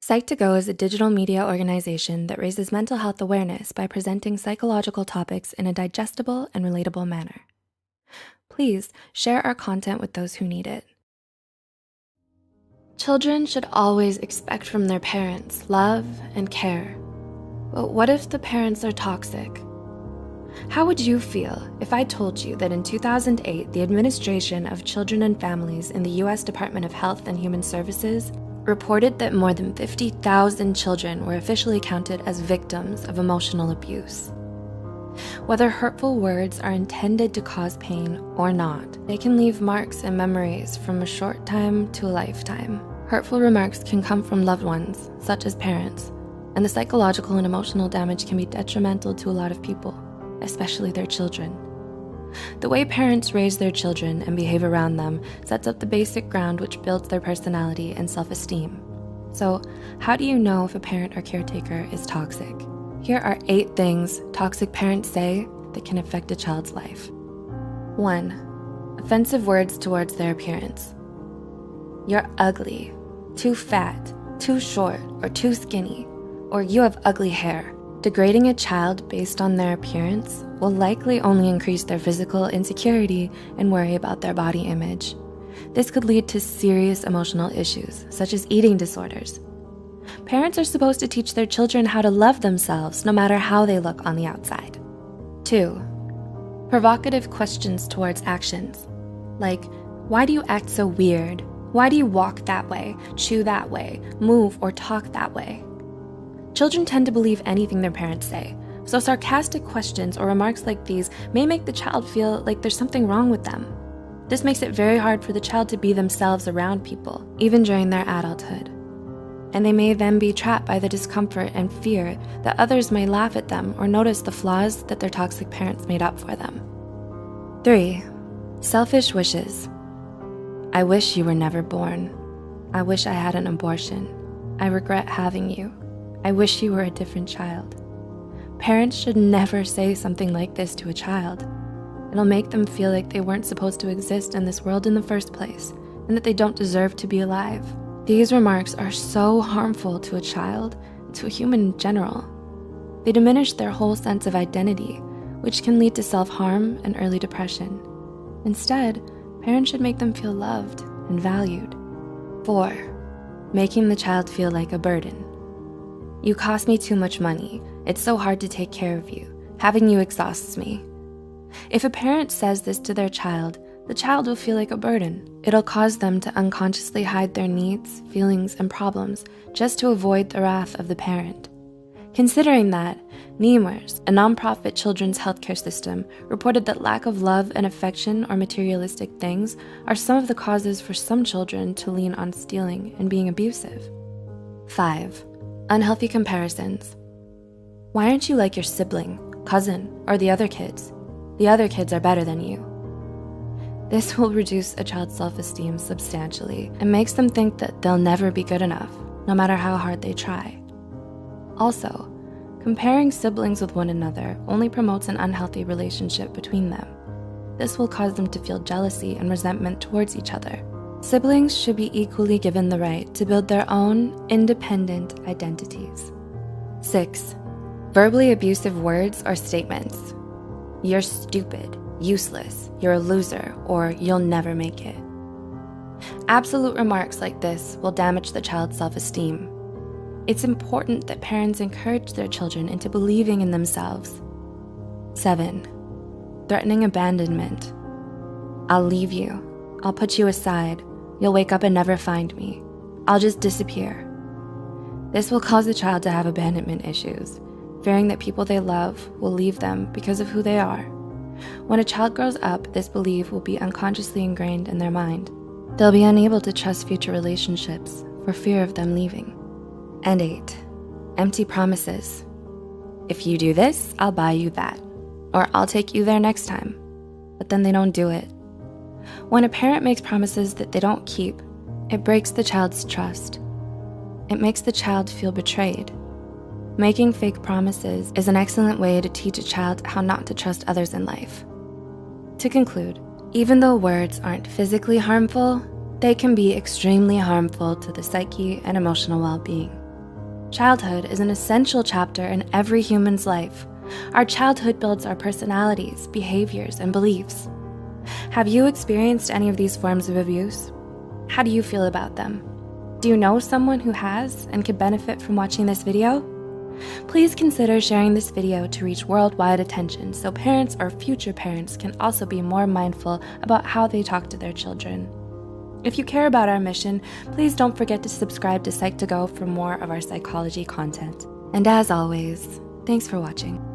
Psych2Go is a digital media organization that raises mental health awareness by presenting psychological topics in a digestible and relatable manner. Please share our content with those who need it. Children should always expect from their parents love and care. But what if the parents are toxic? How would you feel if I told you that in 2008, the Administration of Children and Families in the US Department of Health and Human Services reported that more than 50,000 children were officially counted as victims of emotional abuse? Whether hurtful words are intended to cause pain or not, they can leave marks and memories from a short time to a lifetime. Hurtful remarks can come from loved ones, such as parents, and the psychological and emotional damage can be detrimental to a lot of people, especially their children. The way parents raise their children and behave around them sets up the basic ground which builds their personality and self-esteem. So, how do you know if a parent or caretaker is toxic? Here are 8 things toxic parents say that can affect a child's life. 1. Offensive words towards their appearance. You're ugly, too fat, too short, or too skinny, or you have ugly hair. Degrading a child based on their appearance will likely only increase their physical insecurity and worry about their body image. This could lead to serious emotional issues, such as eating disorders. Parents are supposed to teach their children how to love themselves no matter how they look on the outside. 2. Provocative questions towards actions, like, why do you act so weird? Why do you walk that way, chew that way, move or talk that way? Children tend to believe anything their parents say, so sarcastic questions or remarks like these may make the child feel like there's something wrong with them. This makes it very hard for the child to be themselves around people, even during their adulthood. And they may then be trapped by the discomfort and fear that others may laugh at them or notice the flaws that their toxic parents made up for them. 3. Selfish wishes. I wish you were never born. I wish I had an abortion. I regret having you. I wish you were a different child. Parents should never say something like this to a child. It'll make them feel like they weren't supposed to exist in this world in the first place, and that they don't deserve to be alive. These remarks are so harmful to a child, and to a human in general. They diminish their whole sense of identity, which can lead to self-harm and early depression. Instead, parents should make them feel loved and valued. 4. Making the child feel like a burden. You cost me too much money. It's so hard to take care of you. Having you exhausts me. If a parent says this to their child, the child will feel like a burden. It'll cause them to unconsciously hide their needs, feelings, and problems just to avoid the wrath of the parent. Considering that, NEMRS, a nonprofit children's healthcare system, reported that lack of love and affection or materialistic things are some of the causes for some children to lean on stealing and being abusive. 5. Unhealthy comparisons. Why aren't you like your sibling, cousin, or the other kids? The other kids are better than you. This will reduce a child's self-esteem substantially and makes them think that they'll never be good enough, no matter how hard they try. Also, comparing siblings with one another only promotes an unhealthy relationship between them. This will cause them to feel jealousy and resentment towards each other. Siblings should be equally given the right to build their own independent identities. 6. Verbally abusive words or statements. You're stupid, useless, you're a loser, or you'll never make it. Absolute remarks like this will damage the child's self-esteem. It's important that parents encourage their children into believing in themselves. 7. Threatening abandonment. I'll leave you. I'll put you aside. You'll wake up and never find me. I'll just disappear. This will cause the child to have abandonment issues, fearing that people they love will leave them because of who they are. When a child grows up, this belief will be unconsciously ingrained in their mind. They'll be unable to trust future relationships for fear of them leaving. And 8. Empty promises. If you do this, I'll buy you that, or I'll take you there next time. But then they don't do it. When a parent makes promises that they don't keep, it breaks the child's trust. It makes the child feel betrayed. Making fake promises is an excellent way to teach a child how not to trust others in life. To conclude, even though words aren't physically harmful, they can be extremely harmful to the psyche and emotional well-being. Childhood is an essential chapter in every human's life. Our childhood builds our personalities, behaviors, and beliefs. Have you experienced any of these forms of abuse? How do you feel about them? Do you know someone who has and could benefit from watching this video? Please consider sharing this video to reach worldwide attention so parents or future parents can also be more mindful about how they talk to their children. If you care about our mission, please don't forget to subscribe to Psych2Go for more of our psychology content. And as always, thanks for watching.